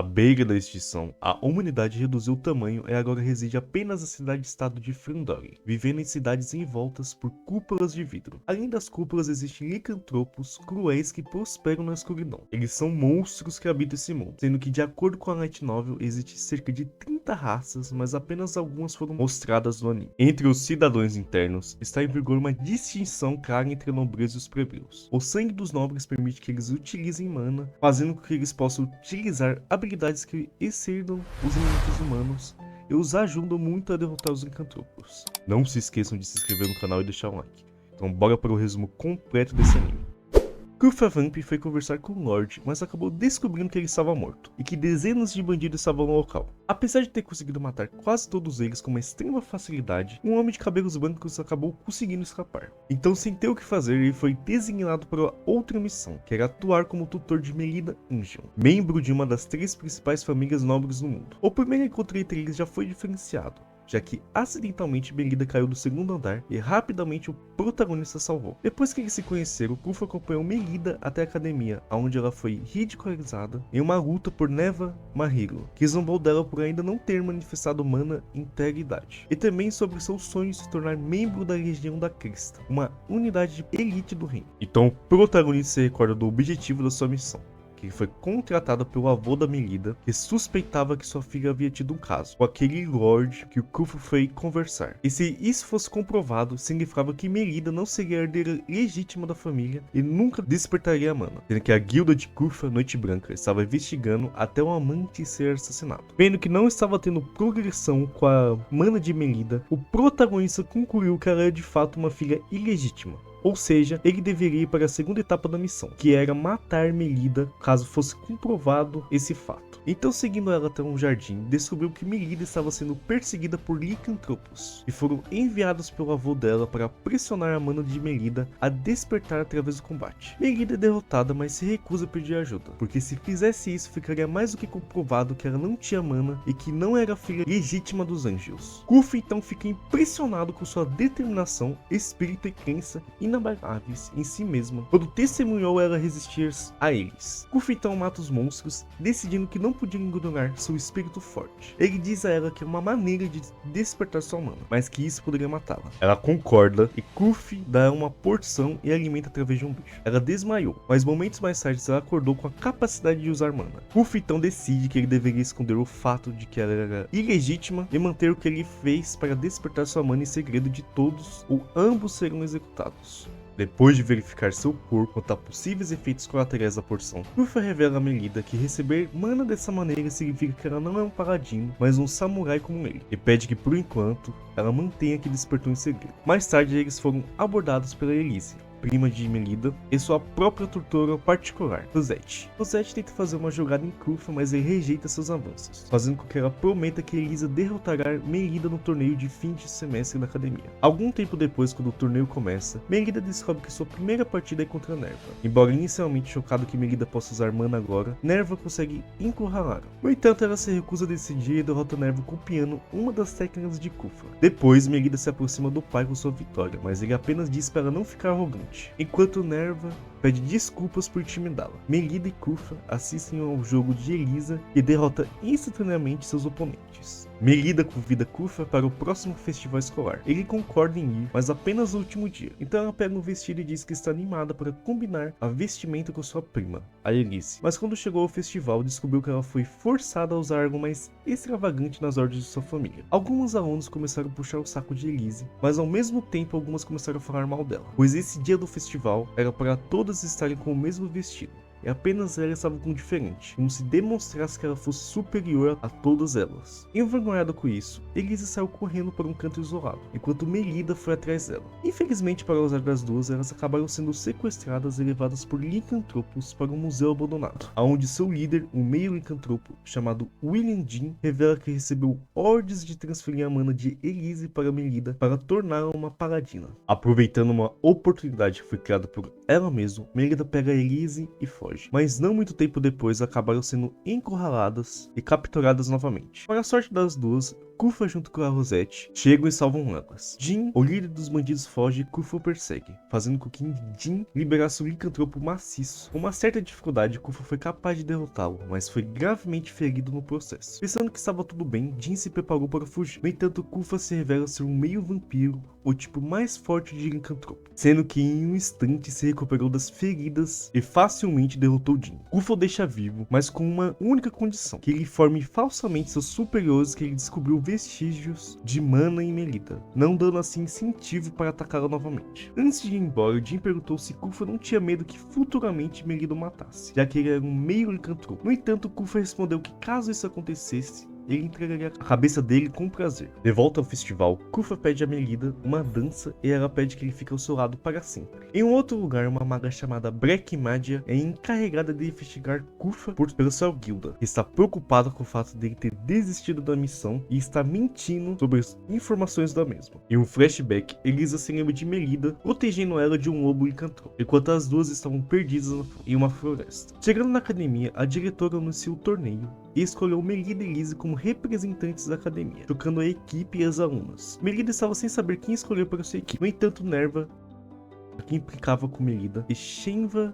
À beira da extinção, a humanidade reduziu o tamanho e agora reside apenas na cidade-estado de Frandori, vivendo em cidades envoltas por cúpulas de vidro. Além das cúpulas existem licantropos cruéis que prosperam na escuridão. Eles são monstros que habitam esse mundo, sendo que de acordo com a Light Novel existem cerca de 30 raças, mas apenas algumas foram mostradas no anime. Entre os cidadãos internos, está em vigor uma distinção clara entre a nobreza e os plebeus. O sangue dos nobres permite que eles utilizem mana, fazendo com que eles possam utilizar habilidades que excedam os limites humanos e os ajudam muito a derrotar os licantropos. Não se esqueçam de se inscrever no canal e deixar um like. Então bora para o resumo completo desse anime. Kufa Vamp foi conversar com o Lorde, mas acabou descobrindo que ele estava morto, e que dezenas de bandidos estavam no local. Apesar de ter conseguido matar quase todos eles com uma extrema facilidade, um homem de cabelos brancos acabou conseguindo escapar. Então, sem ter o que fazer, ele foi designado para outra missão, que era atuar como tutor de Melida Angel, membro de uma das 3 principais famílias nobres do mundo. O primeiro encontro entre eles já foi diferenciado, já que acidentalmente Melida caiu do 2º andar e rapidamente o protagonista salvou. Depois que eles se conheceram, Kufa acompanhou Melida até a academia, onde ela foi ridicularizada em uma luta por Neva Mahiro, que zombou dela por ainda não ter manifestado mana integridade, e também sobre seu sonho de se tornar membro da Legião da Crista, uma unidade de elite do reino. Então o protagonista se recorda do objetivo da sua missão, que foi contratada pelo avô da Melida, que suspeitava que sua filha havia tido um caso com aquele Lorde que o Kufa foi conversar. E se isso fosse comprovado, significava que Melida não seria a herdeira legítima da família e nunca despertaria a mana, sendo que a guilda de Kufa, Noite Branca, estava investigando até o amante ser assassinado. Vendo que não estava tendo progressão com a mana de Melida, o protagonista concluiu que ela era de fato uma filha ilegítima. Ou seja, ele deveria ir para a segunda etapa da missão, que era matar Melida caso fosse comprovado esse fato. Então, seguindo ela até um jardim, descobriu que Melida estava sendo perseguida por licantropos, e foram enviados pelo avô dela para pressionar a mana de Melida a despertar através do combate. Melida é derrotada, mas se recusa a pedir ajuda, porque se fizesse isso ficaria mais do que comprovado que ela não tinha mana e que não era filha legítima dos anjos. Kufa então fica impressionado com sua determinação, espírito e crença inabaláveis em si mesma, quando testemunhou ela resistir a eles. Kufa então mata os monstros, decidindo que não podia ignorar seu espírito forte. Ele diz a ela que é uma maneira de despertar sua mana, mas que isso poderia matá-la. Ela concorda e Kufa dá uma porção e alimenta através de um bicho. Ela desmaiou, mas momentos mais tarde ela acordou com a capacidade de usar mana. Kufa então decide que ele deveria esconder o fato de que ela era ilegítima e manter o que ele fez para despertar sua mana em segredo de todos, ou ambos serão executados. Depois de verificar seu corpo quanto a possíveis efeitos colaterais da porção, Kufa revela a Melida que receber mana dessa maneira significa que ela não é um paladino, mas um samurai como ele, e pede que por enquanto ela mantenha que despertou em segredo. Mais tarde eles foram abordados pela Elise, prima de Melida, e sua própria tutora particular, Rosette. Rosette tenta fazer uma jogada em Kufa, mas ele rejeita seus avanços, fazendo com que ela prometa que Elisa derrotará Melida no torneio de fim de semestre da academia. Algum tempo depois, quando o torneio começa, Melida descobre que sua primeira partida é contra Nerva. Embora inicialmente chocado que Melida possa usar mana agora, Nerva consegue encurralá-la. No entanto, ela se recusa a decidir e derrota Nerva copiando uma das técnicas de Kufa. Depois, Melida se aproxima do pai com sua vitória, mas ele apenas diz para ela não ficar arrogante, enquanto Nerva pede desculpas por intimidá-la. Melida e Kufa assistem ao jogo de Elisa, que derrota instantaneamente seus oponentes. Melida convida Kufa para o próximo festival escolar. Ele concorda em ir, mas apenas no último dia. Então ela pega um vestido e diz que está animada para combinar a vestimenta com sua prima, a Elise. Mas quando chegou ao festival, descobriu que ela foi forçada a usar algo mais extravagante nas ordens de sua família. Alguns alunos começaram a puxar o saco de Elise, mas ao mesmo tempo algumas começaram a falar mal dela, pois esse dia do festival era para todas estarem com o mesmo vestido, e apenas ela estava com um diferente, como se demonstrasse que ela fosse superior a todas elas. Envergonhada com isso, Elisa saiu correndo para um canto isolado, enquanto Melida foi atrás dela. Infelizmente para o azar das duas, elas acabaram sendo sequestradas e levadas por licantropos para um museu abandonado, onde seu líder, um meio licantropo chamado William Jean, revela que recebeu ordens de transferir a mana de Elise para Melida para torná-la uma paladina. Aproveitando uma oportunidade que foi criada por ela mesma, Melida pega Elise e foge. foge, mas não muito tempo depois acabaram sendo encurraladas e capturadas novamente. Para a sorte das duas, Koofa junto com a Rosette chegam e salvam elas. Jin, o líder dos bandidos, foge e Koofa o persegue, fazendo com que Jin liberasse o licantropo maciço. Com uma certa dificuldade, Koofa foi capaz de derrotá-lo, mas foi gravemente ferido no processo. Pensando que estava tudo bem, Jin se preparou para fugir. No entanto, Koofa se revela ser um meio vampiro, o tipo mais forte de licantropo, sendo que em um instante se recuperou das feridas e facilmente derrotou Jin. Koofa o deixa vivo, mas com uma única condição: que ele informe falsamente seus superiores que ele descobriu vestígios de Mana em Melida, não dando assim incentivo para atacá-la novamente. Antes de ir embora, Jin perguntou se Koofa não tinha medo que futuramente Melida o matasse, já que ele era um meio licantropo. No entanto, Koofa respondeu que caso isso acontecesse, ele entregaria a cabeça dele com prazer. De volta ao festival, Koofa pede a Melida uma dança e ela pede que ele fique ao seu lado para sempre. Em um outro lugar, uma maga chamada Black Magia é encarregada de investigar Koofa pela sua guilda, que está preocupada com o fato dele ter desistido da missão e está mentindo sobre as informações da mesma. Em um flashback, Elisa se lembra de Melida protegendo ela de um lobo licantropo, enquanto as duas estavam perdidas em uma floresta. Chegando na academia, a diretora anuncia o torneio e escolheu Melida e Elise como representantes da academia, trocando a equipe e as alunas. Melida estava sem saber quem escolher para sua equipe. No entanto, Nerva, que implicava com Melida, e Shenva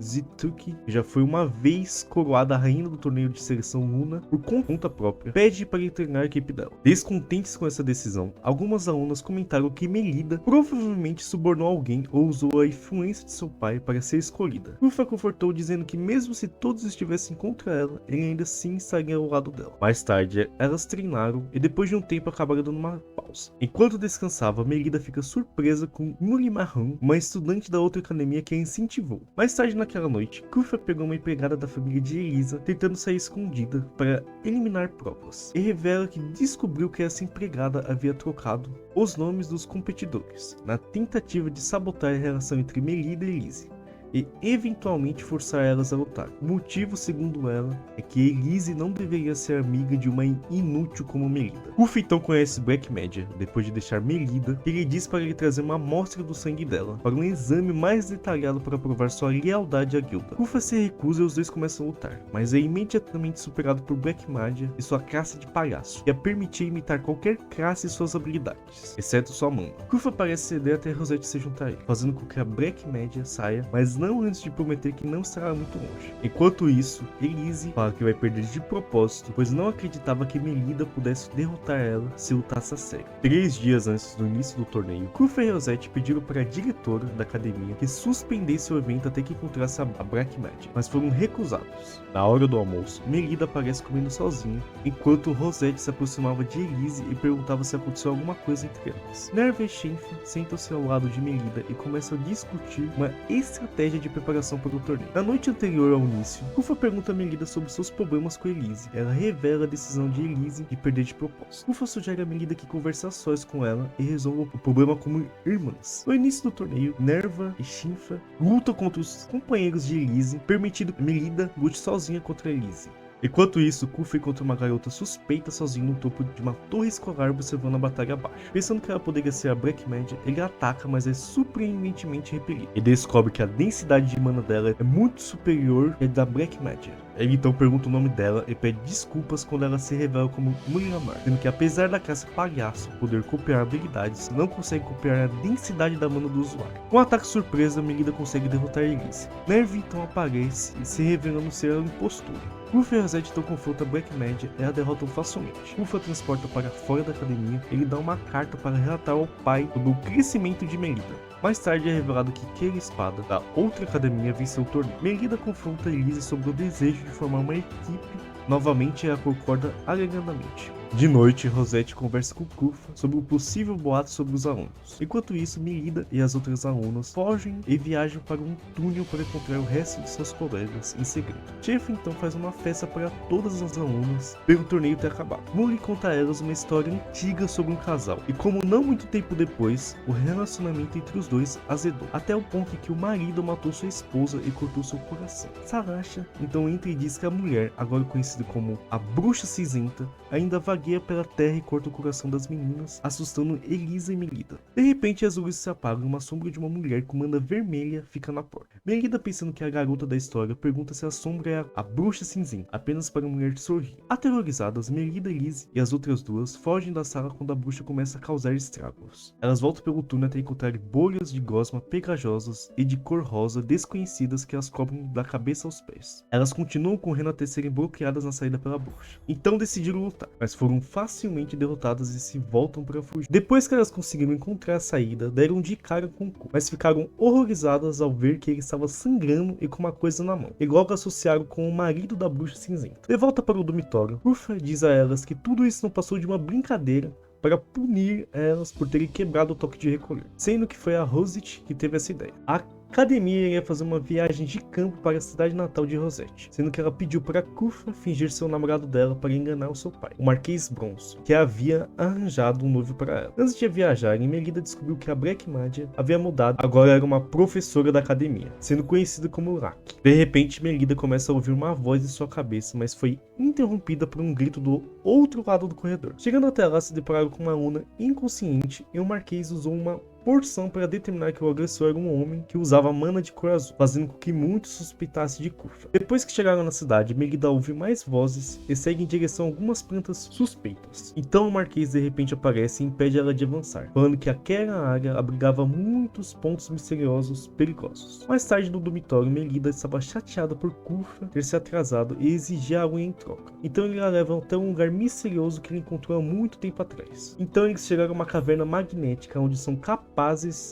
Zituki, que já foi uma vez coroada a rainha do torneio de seleção Luna por conta própria, pede para ele treinar a equipe dela. Descontentes com essa decisão, algumas alunas comentaram que Melida provavelmente subornou alguém ou usou a influência de seu pai para ser escolhida. Koofa confortou dizendo que mesmo se todos estivessem contra ela, ele ainda assim estaria ao lado dela. Mais tarde, elas treinaram e depois de um tempo acabaram dando uma pausa. Enquanto descansava, Melida fica surpresa com Mulimahan, uma estudante da outra academia que a incentivou. Mais tarde naquela noite, Koofa pegou uma empregada da família de Elisa, tentando sair escondida para eliminar provas, e revela que descobriu que essa empregada havia trocado os nomes dos competidores, na tentativa de sabotar a relação entre Melida e Elise e eventualmente forçar elas a lutar. O motivo, segundo ela, é que Elise não deveria ser amiga de uma inútil como Melida. Koofa então conhece Black Magia, depois de deixar Melida, e ele diz para ele trazer uma amostra do sangue dela, para um exame mais detalhado para provar sua lealdade à guilda. Koofa se recusa e os dois começam a lutar, mas é imediatamente superado por Black Magia e sua classe de palhaço, que a permitia imitar qualquer classe e suas habilidades, exceto sua mão. Koofa parece ceder até Rosette se juntar a ele, fazendo com que a Black Magia saia, mas não antes de prometer que não estará muito longe. Enquanto isso, Elise fala que vai perder de propósito, pois não acreditava que Melida pudesse derrotar ela se lutasse a sério. 3 dias antes do início do torneio, Koofa e Rosette pediram para a diretora da academia que suspendesse o evento até que encontrasse a Black Magia, mas foram recusados. Na hora do almoço, Melida aparece comendo sozinha, enquanto Rosette se aproximava de Elise e perguntava se aconteceu alguma coisa entre elas. Nerva e Shenfa sentam-se ao lado de Melida e começam a discutir uma estratégia de preparação para o torneio. Na noite anterior ao início, Koofa pergunta a Melida sobre seus problemas com Elise. Ela revela a decisão de Elise de perder de propósito. Koofa sugere a Melida que converse a sós com ela e resolva o problema como irmãs. No início do torneio, Nerva e Shenfa lutam contra os companheiros de Elise, permitindo que Melida lute sozinha contra Elise. Enquanto isso, Koofa encontra uma garota suspeita sozinha no topo de uma torre escolar observando a batalha abaixo. Pensando que ela poderia ser a Black Magia, ele a ataca, mas é surpreendentemente repelido. E descobre que a densidade de mana dela é muito superior à da Black Magia. Ele então pergunta o nome dela e pede desculpas quando ela se revela como Muliamar, sendo que apesar da classe palhaço poder copiar habilidades, não consegue copiar a densidade da mana do usuário. Com um ataque surpresa, Melida consegue derrotar Elise. Nerva então aparece, se revelando ser a impostura. Koofa e Rosette então confrontam a Black Magia e a derrotam facilmente. Koofa transporta para fora da academia e ele dá uma carta para relatar ao pai sobre o crescimento de Melida. Mais tarde é revelado que Kira Espada, da outra academia, venceu o torneio. Melida confronta Elise sobre o desejo de formar uma equipe. Novamente ela concorda alegadamente. De noite, Rosette conversa com Koofa sobre o possível boato sobre os alunos. Enquanto isso, Melida e as outras alunas fogem e viajam para um túnel para encontrar o resto de seus colegas em segredo. Shenfa então faz uma festa para todas as alunas pelo torneio ter acabado. Muli conta a elas uma história antiga sobre um casal e como não muito tempo depois, o relacionamento entre os dois azedou, até o ponto em que o marido matou sua esposa e cortou seu coração. Sarasha então entra e diz que a mulher, agora conhecida como a Bruxa Cinzenta, ainda vaga vagueia pela terra e corta o coração das meninas, assustando Elisa e Melida. De repente as luzes se apagam e uma sombra de uma mulher com manda vermelha fica na porta. Melida, pensando que é a garota da história, pergunta se a sombra é a bruxa cinzenta, apenas para a mulher sorrir. Aterrorizadas, Melida, Elise e as outras duas fogem da sala quando a bruxa começa a causar estragos. Elas voltam pelo túnel até encontrar bolhas de gosma pegajosas e de cor rosa desconhecidas que as cobrem da cabeça aos pés. Elas continuam correndo até serem bloqueadas na saída pela bruxa. Então decidiram lutar, mas foram facilmente derrotadas e se voltam para fugir. Depois que elas conseguiram encontrar a saída, deram de cara com o Ku, mas ficaram horrorizadas ao ver que ele estava sangrando e com uma coisa na mão, e logo associaram com o marido da bruxa cinzenta. De volta para o dormitório, Kufa diz a elas que tudo isso não passou de uma brincadeira para punir elas por terem quebrado o toque de recolher, sendo que foi a Rosette que teve essa ideia. A academia iria fazer uma viagem de campo para a cidade natal de Rosette, sendo que ela pediu para Kufa fingir ser o namorado dela para enganar o seu pai, o Marquês Bronson, que havia arranjado um noivo para ela. Antes de viajarem, Melida descobriu que a Black Magia havia mudado, agora era uma professora da academia, sendo conhecida como Laki. De repente, Melida começa a ouvir uma voz em sua cabeça, mas foi interrompida por um grito do outro lado do corredor. Chegando até lá, se depararam com uma aluna inconsciente e o Marquês usou uma porção para determinar que o agressor era um homem que usava mana de cor azul, fazendo com que muitos suspeitassem de Kufa. Depois que chegaram na cidade, Melida ouve mais vozes e segue em direção a algumas plantas suspeitas. Então o Marquês de repente aparece e impede ela de avançar, falando que aquela área abrigava muitos pontos misteriosos perigosos. Mais tarde no dormitório, Melida estava chateada por Kufa ter se atrasado e exigia algo em troca. Então ele a leva até um lugar misterioso que ele encontrou há muito tempo atrás. Então eles chegaram a uma caverna magnética onde são capazes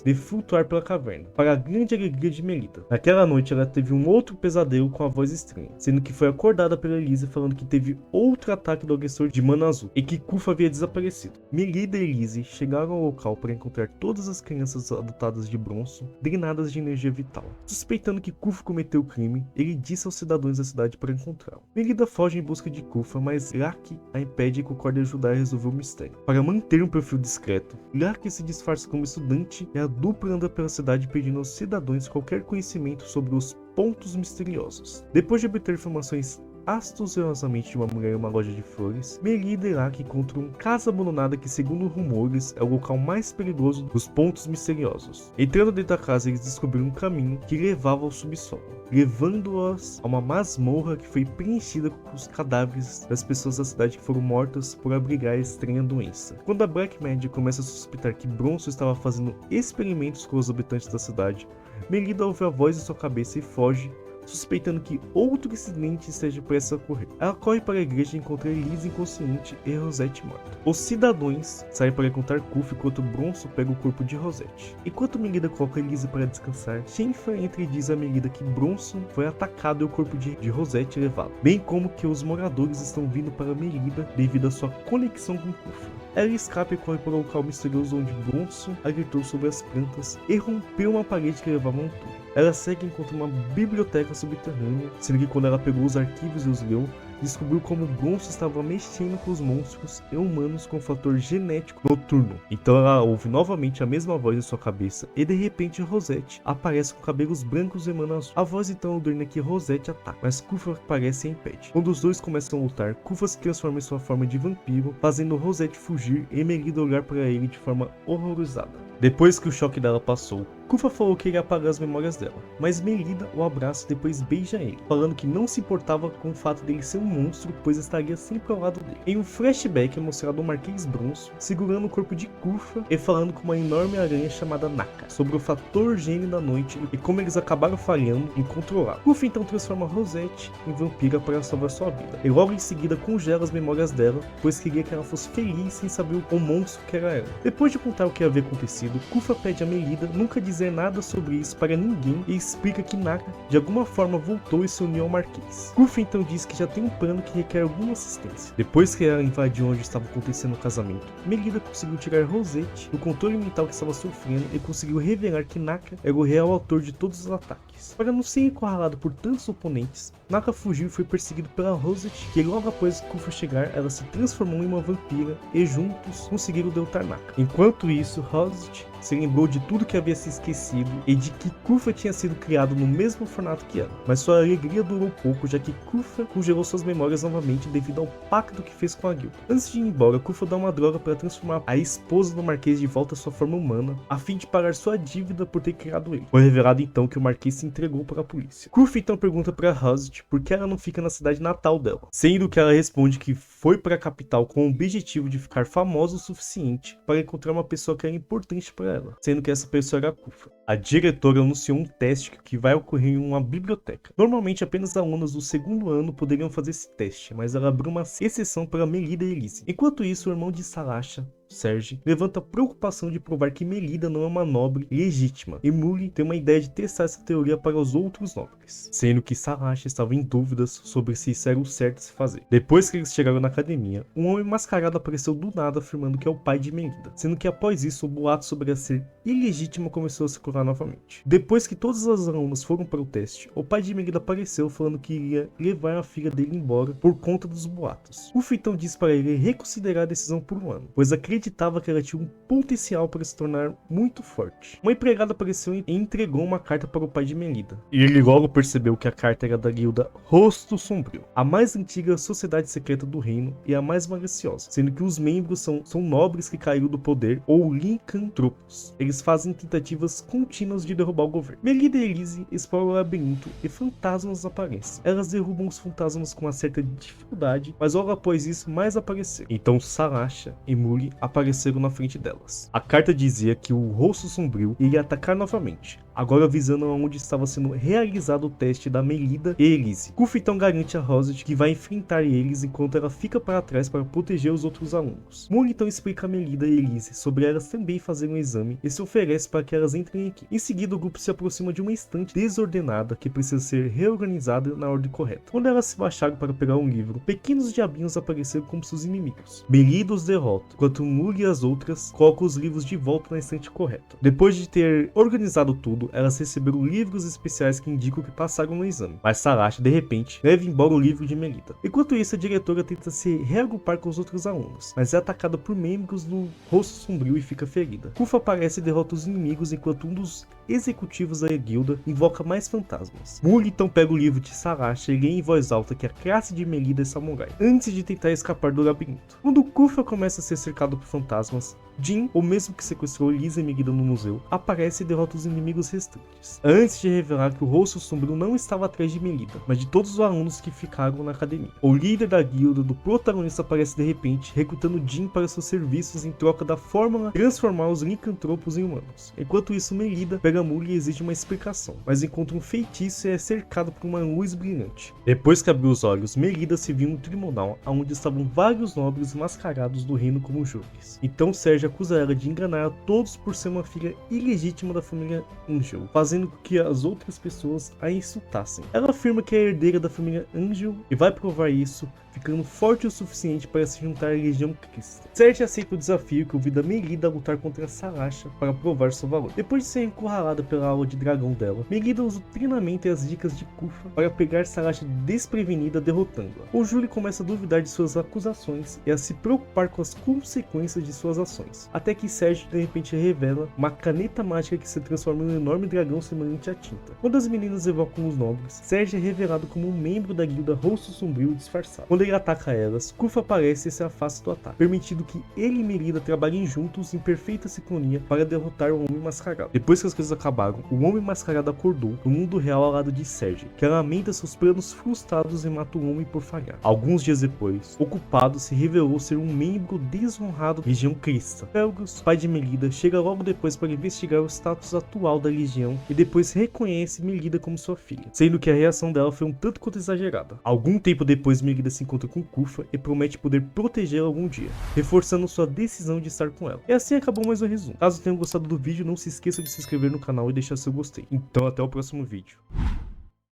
de flutuar pela caverna, para a grande alegria de Melida. Naquela noite ela teve um outro pesadelo com a voz estranha, sendo que foi acordada pela Elise falando que teve outro ataque do agressor de mana azul e que Kufa havia desaparecido. Melida e Elise chegaram ao local para encontrar todas as crianças adotadas de Bronson drenadas de energia vital. Suspeitando que Kufa cometeu o crime, ele disse aos cidadãos da cidade para encontrá-lo. Melida foge em busca de Kufa, mas Laki a impede e concorda em ajudar a resolver o mistério. Para manter um perfil discreto, Laki se disfarça como estudante e a dupla anda pela cidade pedindo aos cidadãos qualquer conhecimento sobre os pontos misteriosos. Depois de obter informações astuciosamente de uma mulher em uma loja de flores, Melida e Laki encontram uma casa abandonada que, segundo rumores, é o local mais perigoso dos pontos misteriosos. Entrando dentro da casa, eles descobriram um caminho que levava ao subsolo, levando-as a uma masmorra que foi preenchida com os cadáveres das pessoas da cidade que foram mortas por abrigar a estranha doença. Quando a Black Magia começa a suspeitar que Bronson estava fazendo experimentos com os habitantes da cidade, Melida ouve a voz em sua cabeça e foge, suspeitando que outro incidente esteja prestes a ocorrer. Ela corre para a igreja e encontra Elise inconsciente e Rosette morta. Os cidadãos saem para encontrar Kufa enquanto Bronson pega o corpo de Rosette. Enquanto Melida coloca Elise para descansar, Shenfa entra e diz a Melida que Bronson foi atacado e o corpo de Rosette levado, bem como que os moradores estão vindo para Melida devido à sua conexão com Kufa. Ela escapa e corre para o local misterioso onde Bronson alertou sobre as plantas e rompeu uma parede que levava a um túnel. Ela segue e encontra uma biblioteca subterrânea, sendo que quando ela pegou os arquivos e os leu, descobriu como Bronson estava mexendo com os monstros e humanos com o fator genético noturno. Então ela ouve novamente a mesma voz em sua cabeça e de repente Rosette aparece com cabelos brancos e mana azul. A voz então ordena que Rosette ataque, mas Kufa aparece e impede. Quando os dois começam a lutar, Kufa se transforma em sua forma de vampiro, fazendo Rosette fugir e Melida olhar para ele de forma horrorizada. Depois que o choque dela passou, Kufa falou que iria apagar as memórias dela, mas Melida o abraça e depois beija ele, falando que não se importava com o fato dele ser um monstro, pois estaria sempre ao lado dele. Em um flashback é mostrado o Marquês Bronson segurando o corpo de Kufa e falando com uma enorme aranha chamada Naka, sobre o fator gênio da noite e como eles acabaram falhando em controlá-lo. Kufa então transforma Rosette em vampira para salvar sua vida, e logo em seguida congela as memórias dela, pois queria que ela fosse feliz sem saber o monstro que era ela. Depois de contar o que havia acontecido, Kufa pede a Melida nunca dizer nada sobre isso para ninguém e explica que Naka de alguma forma voltou e se uniu ao Marquês. Kufa então diz que já tem um plano que requer alguma assistência. Depois que ela invadiu onde estava acontecendo o casamento, Melida conseguiu tirar Rosette do controle mental que estava sofrendo e conseguiu revelar que Naka era o real autor de todos os ataques. Para não ser encurralado por tantos oponentes, Naka fugiu e foi perseguido pela Rosette, que logo após Kufa chegar, ela se transformou em uma vampira e juntos conseguiram derrotar Naka. Enquanto isso, Rosette se lembrou de tudo que havia se esquecido e de que Kufa tinha sido criado no mesmo orfanato que ela, mas sua alegria durou pouco, já que Kufa congelou suas memórias novamente devido ao pacto que fez com a guilda. Antes de ir embora, Kufa dá uma droga para transformar a esposa do Marquês de volta à sua forma humana, a fim de pagar sua dívida por ter criado ele. Foi revelado então que o Marquês se entregou para a polícia. Kufa então pergunta para Rosset por que ela não fica na cidade natal dela, sendo que ela responde que foi para a capital com o objetivo de ficar famosa o suficiente para encontrar uma pessoa que era importante para ela, sendo que essa pessoa era Kufa. A diretora anunciou um teste que vai ocorrer em uma biblioteca. Normalmente apenas alunos do segundo ano poderiam fazer esse teste, mas ela abriu uma exceção para Melida e Elise. Enquanto isso, o irmão de Salasha, Serge, levanta a preocupação de provar que Melida não é uma nobre legítima, e Muli tem uma ideia de testar essa teoria para os outros nobres, sendo que Salasha estava em dúvidas sobre se isso era o certo a se fazer. Depois que eles chegaram na academia, um homem mascarado apareceu do nada afirmando que é o pai de Melida, sendo que após isso o boato sobre ela ser ilegítima começou a circular novamente. Depois que todos os alunos foram para o teste, o pai de Melida apareceu falando que iria levar a filha dele embora por conta dos boatos. Ufa então disse para ele reconsiderar a decisão por um ano, pois acreditava que ela tinha um potencial para se tornar muito forte. Uma empregada apareceu e entregou uma carta para o pai de Melida, e ele logo percebeu que a carta era da guilda Rosto Sombrio, a mais antiga sociedade secreta do reino e a mais maliciosa, sendo que os membros são nobres que caíram do poder ou licantropos. Eles fazem tentativas contínuas de derrubar o governo. Melida e Elise exploram o labirinto e fantasmas aparecem. Elas derrubam os fantasmas com uma certa dificuldade, mas logo após isso mais apareceram. Então Salasha e Muli apareceram na frente delas. A carta dizia que o Rosto Sombrio iria atacar novamente, agora visando aonde estava sendo realizado o teste da Melida e Elise. Kufa então garante a Rosset que vai enfrentar eles enquanto ela fica para trás para proteger os outros alunos. Muli então explica a Melida e Elise sobre elas também fazerem um exame e se oferece para que elas entrem aqui. Em seguida o grupo se aproxima de uma estante desordenada que precisa ser reorganizada na ordem correta. Quando elas se baixaram para pegar um livro, pequenos diabinhos apareceram como seus inimigos. Melida os derrota, enquanto Muli e as outras colocam os livros de volta na estante correta. Depois de ter organizado tudo, elas receberam livros especiais que indicam que passaram no exame, mas Salasha, de repente, leva embora o livro de Melida. Enquanto isso, a diretora tenta se reagrupar com os outros alunos, mas é atacada por membros do Rosto Sombrio e fica ferida. Kufa aparece e derrota os inimigos enquanto um dos executivos da guilda invoca mais fantasmas. Muli então pega o livro de Salasha e lê em voz alta que a classe de Melida é samurai, antes de tentar escapar do labirinto. Quando Kufa começa a ser cercado por fantasmas, Jin, o mesmo que sequestrou Elise e Melida no museu, aparece e derrota os inimigos restantes, antes de revelar que o Rosto Sombrio não estava atrás de Melida, mas de todos os alunos que ficaram na academia. O líder da guilda do protagonista aparece de repente, recrutando Jin para seus serviços em troca da fórmula transformar os licantropos em humanos. Enquanto isso, Melida pega Muli e exige uma explicação, mas encontra um feitiço e é cercado por uma luz brilhante. Depois que abriu os olhos, Melida se viu no tribunal, onde estavam vários nobres mascarados do reino como júris. Então Serge acusa ela de enganar a todos por ser uma filha ilegítima da família Angel, fazendo com que as outras pessoas a insultassem. Ela afirma que é herdeira da família Angel e vai provar isso, ficando forte o suficiente para se juntar à Legião Cristã. Serge aceita o desafio que convida Melida a lutar contra Salasha para provar seu valor. Depois de ser encurralada pela aula de dragão dela, Melida usa o treinamento e as dicas de Kufa para pegar Salasha desprevenida, derrotando-a. O júri começa a duvidar de suas acusações e a se preocupar com as consequências de suas ações, até que Serge de repente revela uma caneta mágica que se transforma em um enorme dragão semelhante à tinta. Quando as meninas evocam os nobres, Serge é revelado como um membro da guilda Rosto Sombrio disfarçado. Quando ele ataca elas, Kufa aparece e se afasta do ataque, permitindo que ele e Melida trabalhem juntos em perfeita sincronia para derrotar o Homem Mascarado. Depois que as coisas acabaram, o Homem Mascarado acordou no mundo real ao lado de Serge, que lamenta seus planos frustrados e mata o homem por falhar. Alguns dias depois, o culpado se revelou ser um membro desonrado da Legião Cristã. Pelgus, pai de Melida, chega logo depois para investigar o status atual da Legião e depois reconhece Melida como sua filha, sendo que a reação dela foi um tanto quanto exagerada. Algum tempo depois, Melida se encontra com Kufa e promete poder protegê-la algum dia, reforçando sua decisão de estar com ela. E assim acabou mais um resumo. Caso tenham gostado do vídeo, não se esqueça de se inscrever no canal e deixar seu gostei. Então até o próximo vídeo.